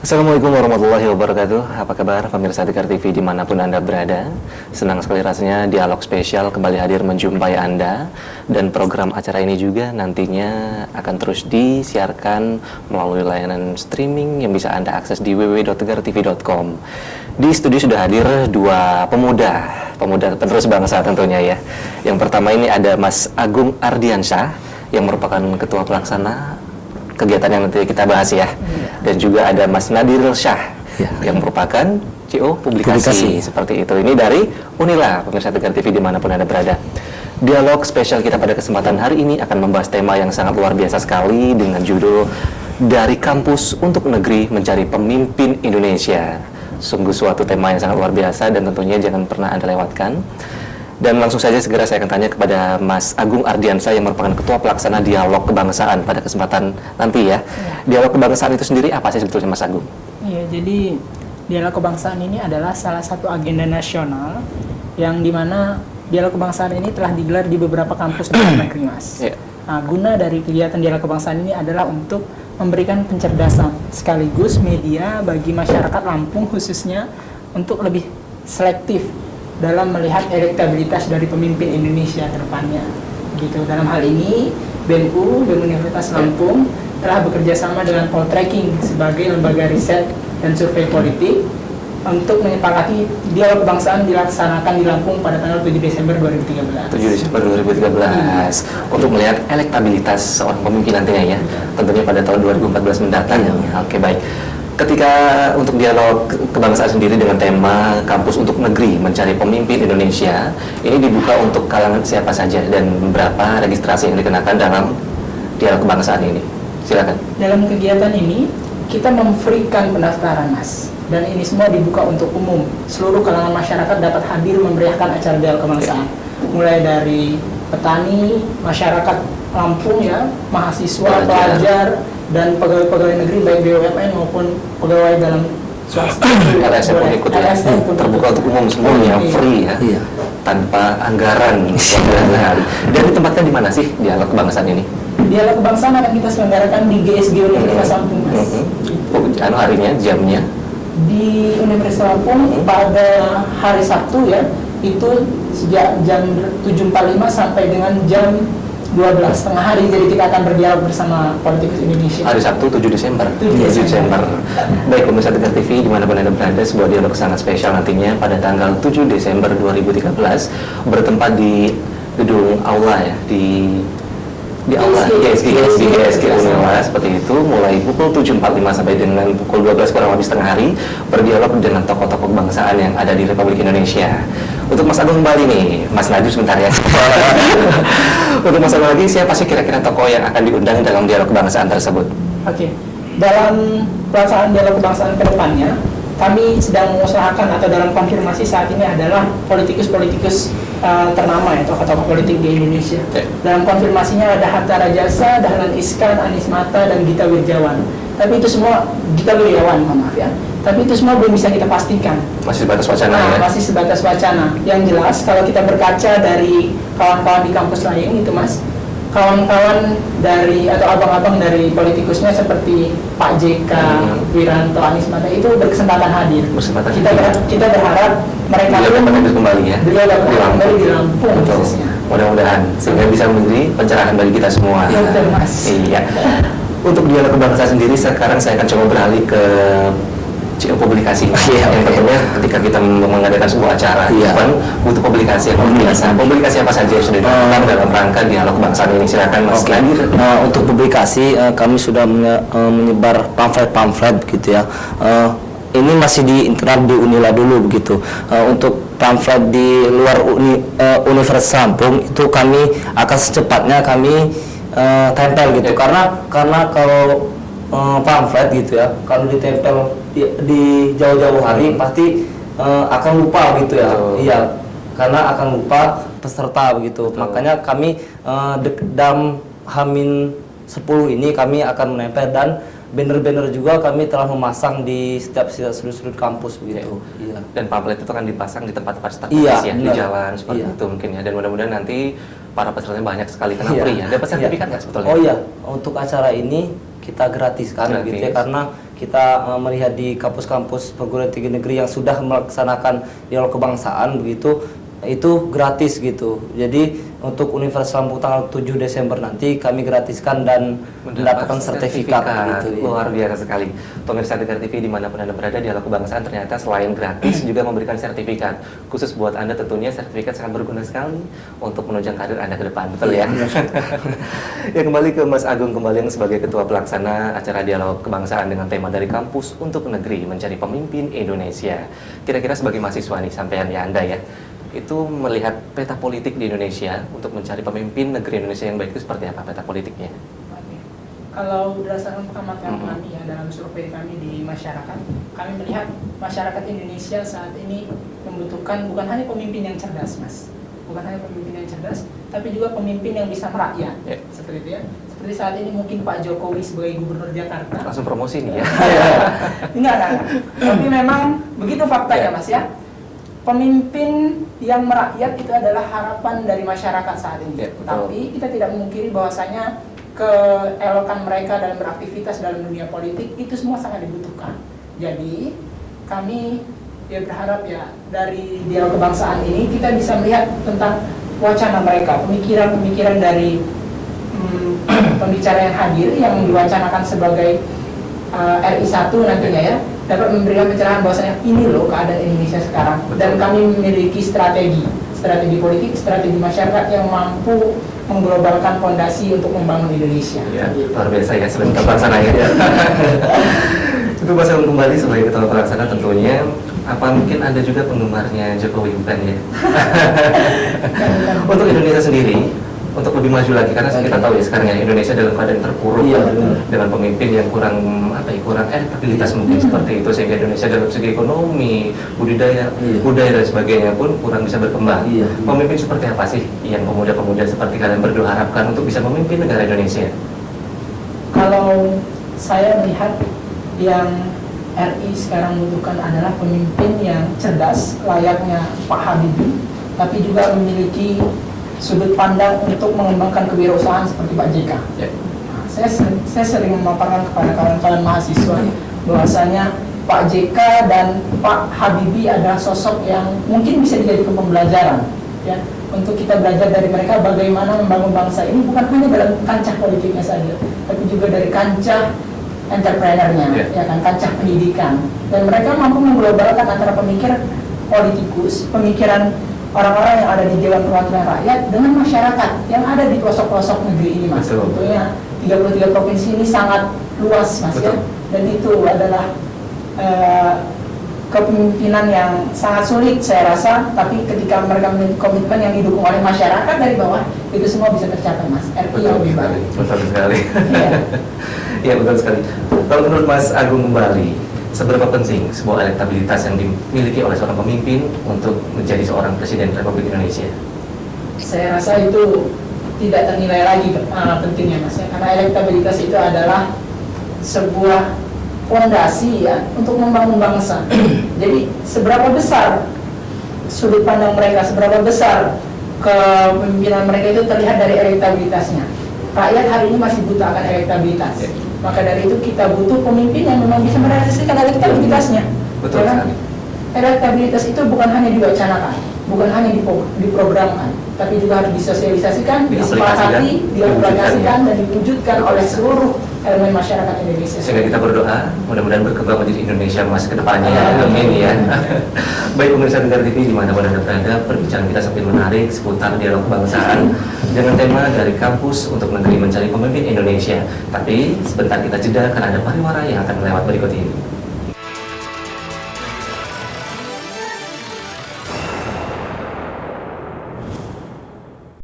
Assalamualaikum warahmatullahi wabarakatuh. Apa kabar pemirsa Tikar TV dimanapun Anda berada? Senang sekali rasanya dialog spesial kembali hadir menjumpai Anda. Dan program acara ini juga nantinya akan terus disiarkan melalui layanan streaming yang bisa Anda akses di www.tikartv.com. Di studio sudah hadir dua pemuda penerus bangsa tentunya ya. Yang pertama ini ada Mas Agung Ardiansyah yang merupakan Ketua Pelaksana kegiatan yang nanti kita bahas ya. Dan juga ada Mas Nadiril Syah yang merupakan CEO publikasi seperti itu. Ini dari Unila, pemirsa Tikar TV dimanapun Anda berada. Dialog spesial kita pada kesempatan hari ini akan membahas tema yang sangat luar biasa sekali dengan judul Dari Kampus untuk Negeri Mencari Pemimpin Indonesia. Sungguh suatu tema yang sangat luar biasa dan tentunya jangan pernah Anda lewatkan. Dan langsung saja segera saya akan tanya kepada Mas Agung Ardiansyah yang merupakan Ketua Pelaksana Dialog Kebangsaan pada kesempatan nanti ya. Dialog Kebangsaan itu sendiri apa sih sebetulnya Mas Agung? Iya, jadi Dialog Kebangsaan ini adalah salah satu agenda nasional yang dimana Dialog Kebangsaan ini telah digelar di beberapa kampus di negeri, Mas. Yeah. Nah, guna dari kegiatan Dialog Kebangsaan ini adalah untuk memberikan pencerdasan sekaligus media bagi masyarakat Lampung khususnya untuk lebih selektif dalam melihat elektabilitas dari pemimpin Indonesia ke depannya. Gitu. Dalam hal ini, BEMU Universitas Lampung telah bekerja sama dengan Poltreking sebagai lembaga riset dan survei politik untuk menyepakati Dialog Kebangsaan dilaksanakan di Lampung pada tanggal 7 Desember 2013. 7 Desember 2013 untuk melihat elektabilitas seorang pemimpin nantinya ya. Tentunya pada tahun 2014 mendatang. Oke, baik. Ketika untuk dialog kebangsaan sendiri dengan tema Kampus untuk Negeri Mencari Pemimpin Indonesia, ini dibuka untuk kalangan siapa saja dan berapa registrasi yang dikenakan dalam dialog kebangsaan ini? Silakan. Dalam kegiatan ini, kita memfreekan pendaftaran, Mas. Dan ini semua dibuka untuk umum. Seluruh kalangan masyarakat dapat hadir memeriahkan acara dialog kebangsaan. Mulai dari petani, masyarakat Lampung ya, mahasiswa, pelajar, dan pegawai-pegawai negeri baik BUMN maupun pegawai dalam swasta. LSM pun ikut ya, terbuka untuk umum semuanya, free ya, tanpa anggaran. Dan ditempatkan di mana sih dialog kebangsaan ini? Dialog kebangsaan akan kita selenggarakan di GSG Universitas Lampung, Mas. Harinya, jamnya? Di Universitas Lampung pada hari Sabtu ya, itu sejak jam 7.45 sampai dengan jam 12 setengah hari, jadi kita akan berdialog bersama politikus Indonesia. Hari Sabtu 7 Desember. 7 Desember. Baik pemirsa Tikar TV dimanapun Anda berada, sebuah dialog sangat spesial nantinya pada tanggal 7 Desember 2013 bertempat di gedung aula ya, di aula GSG Unila seperti itu, mulai pukul 7.45 sampai dengan pukul 12 kurang lebih setengah hari, berdialog dengan tokoh-tokoh kebangsaan yang ada di Republik Indonesia. Untuk Mas Agung kembali nih, Mas Najib sebentar ya. Untuk Mas Agung lagi, siapa sih kira-kira tokoh yang akan diundang dalam dialog kebangsaan tersebut? Oke, dalam pelaksanaan dialog kebangsaan ke depannya, kami sedang mengusahakan atau dalam konfirmasi saat ini adalah politikus-politikus ternama ya, tokoh-tokoh politik di Indonesia. Dalam konfirmasinya ada Hatta Rajasa, Dahlan Iskan, Anies Mata, dan Gita Wirjawan. Tapi itu semua, Gita Wirjawan, maaf ya. Tapi itu semua belum bisa kita pastikan. Masih sebatas wacana ya? Masih sebatas wacana. Yang jelas, kalau kita berkaca dari kawan-kawan di kampus lain, itu Mas, kawan-kawan dari atau abang-abang dari politikusnya seperti Pak JK, Wiranto, Anies Mata itu berkesempatan hadir. Kita berharap mereka dapat kembali ya. Beliau dapat kembali di Lampung khususnya. Mudah-mudahan sehingga bisa menjadi pencerahan bagi kita semua. Iya, betul, Mas. Iya. Untuk dialog kebangsaan sendiri sekarang saya akan coba beralih ke publikasi. Yang tentunya ketika kita mengadakan sebuah acara, kan butuh publikasi yang luar biasa. Publikasi apa saja yang sudah dilakukan dalam rangka dialog kebangsaan ini? Silakan Mas Nadir. Untuk publikasi kami sudah menyebar pamflet gitu ya. Ini masih di internal di Unila dulu begitu. Untuk pamflet di luar Universitas Lampung itu kami akan secepatnya kami tempel gitu. Karena kalau pamflet gitu ya, kalau ditempel di jauh-jauh hari pasti akan lupa gitu ya. Iya, karena akan lupa peserta begitu. Makanya kami dalam Hamin 10 ini kami akan menempel, dan banner-banner juga kami telah memasang di setiap sudut-sudut kampus begitu. Iya. Dan pamflet itu akan dipasang di tempat-tempat strategis ya, di jalan seperti itu mungkin ya. Dan mudah-mudahan nanti para pesertanya banyak sekali free ya. Dapat sertifikat nggak sebetulnya? Oh iya, untuk acara ini kita gratiskan gitu ya, karena kita melihat di kampus-kampus perguruan tinggi negeri yang sudah melaksanakan dialog kebangsaan begitu, itu gratis gitu. Jadi untuk Universitas Lampung tanggal 7 Desember nanti kami gratiskan dan mendapatkan sertifikat gitu. Luar biasa sekali. Pemirsa Dekar TV dimanapun Anda berada, dialog kebangsaan ternyata selain gratis juga memberikan sertifikat. Khusus buat Anda tentunya sertifikat sangat berguna sekali untuk menunjang karir Anda ke depan. Betul ya? Ya, kembali ke Mas Agung kembali yang sebagai Ketua Pelaksana acara dialog kebangsaan dengan tema dari kampus untuk negeri mencari pemimpin Indonesia. Kira-kira sebagai mahasiswa nih, sampean ya Anda ya, itu melihat peta politik di Indonesia untuk mencari pemimpin negeri Indonesia yang baik itu seperti apa peta politiknya? Kalau berdasarkan pengamatan kami ya dalam survei kami di masyarakat, kami melihat masyarakat Indonesia saat ini membutuhkan bukan hanya pemimpin yang cerdas, Mas, bukan hanya pemimpin yang cerdas, tapi juga pemimpin yang bisa merakyat, seperti itu ya. Seperti saat ini mungkin Pak Jokowi sebagai Gubernur Jakarta. Langsung promosi nih ya? Enggak. Tapi memang begitu faktanya, Mas ya. Pemimpin yang merakyat itu adalah harapan dari masyarakat saat ini. Tapi kita tidak memungkiri bahwasanya keelokan mereka dalam beraktivitas dalam dunia politik itu semua sangat dibutuhkan. Jadi kami berharap ya dari dialog kebangsaan ini kita bisa melihat tentang wacana mereka, pemikiran-pemikiran dari pembicara yang hadir yang diwacanakan sebagai RI 1 nantinya ya, dapat memberikan pencerahan bahwasanya ini loh keadaan Indonesia sekarang. Dan kami memiliki strategi politik, strategi masyarakat yang mampu mengglobalkan fondasi untuk membangun Indonesia. Ya, luar biasa ya, sebentar pelaksana ya. Itu Mas Agung kembali sebagai Ketua Pelaksana tentunya. Apa mungkin Anda juga penggemarnya Jokowi bukan ya? Untuk Indonesia sendiri, untuk lebih maju lagi, karena kita tahu ya sekarang ya Indonesia dalam keadaan terpuruk dengan pemimpin yang kurang elektabilitas mungkin seperti itu, sehingga Indonesia dalam segi ekonomi, budaya dan sebagainya pun kurang bisa berkembang. Pemimpin seperti apa sih yang pemuda-pemuda seperti kalian berdua harapkan untuk bisa memimpin negara Indonesia? Kalau saya melihat yang RI sekarang membutuhkan adalah pemimpin yang cerdas, layaknya Pak Habibie, tapi juga memiliki sudut pandang untuk mengembangkan kewirausahaan seperti Pak JK. Nah, saya sering memaparkan kepada kawan-kawan mahasiswa bahwasanya Pak JK dan Pak Habibie adalah sosok yang mungkin bisa dijadikan pembelajaran ya, untuk kita belajar dari mereka bagaimana membangun bangsa ini bukan hanya dalam kancah politiknya saja, tapi juga dari kancah entrepreneurnya, ya kan, kancah pendidikan. Dan mereka mampu mengglobalkan antara pemikir politikus, pemikiran orang-orang yang ada di Dewan Perwakilan Rakyat dengan masyarakat yang ada di pelosok-pelosok negeri ini, Mas. Tentunya 33 provinsi ini sangat luas, Mas. Ya. Dan itu adalah kepemimpinan yang sangat sulit saya rasa, tapi ketika mereka memiliki komitmen yang didukung oleh masyarakat dari bawah, itu semua bisa tercapai, Mas. RI yang lebih baik. Betul sekali. Iya, betul sekali. Kalau menurut Mas Agung kembali, seberapa penting sebuah elektabilitas yang dimiliki oleh seorang pemimpin untuk menjadi seorang presiden Republik Indonesia? Saya rasa itu tidak ternilai lagi pentingnya, Mas, ya. Karena elektabilitas itu adalah sebuah fondasi ya untuk membangun bangsa. Jadi seberapa besar sudut pandang mereka, seberapa besar kepemimpinan mereka itu terlihat dari elektabilitasnya. Rakyat hari ini masih butuh akan elektabilitas. Maka dari itu kita butuh pemimpin yang memang bisa merealisasikan elektabilitasnya. Betul ya kan? Elektabilitas itu bukan hanya diwacanakan, bukan hanya diprogramkan, tapi juga harus disosialisasikan, disepakati, diaplikasikan dan diwujudkan oleh seluruh elemen masyarakat Indonesia. Sehingga kita berdoa, mudah-mudahan berkembang menjadi Indonesia emas ke depannya. Amin ya. Baik pemirsa Dekar TV dimanapun Anda berada, perbincangan kita sambil menarik seputar dialog kebangsaan dengan tema dari kampus untuk negeri mencari pemimpin Indonesia. Tapi sebentar kita jeda karena ada pariwara yang akan melewat berikut ini.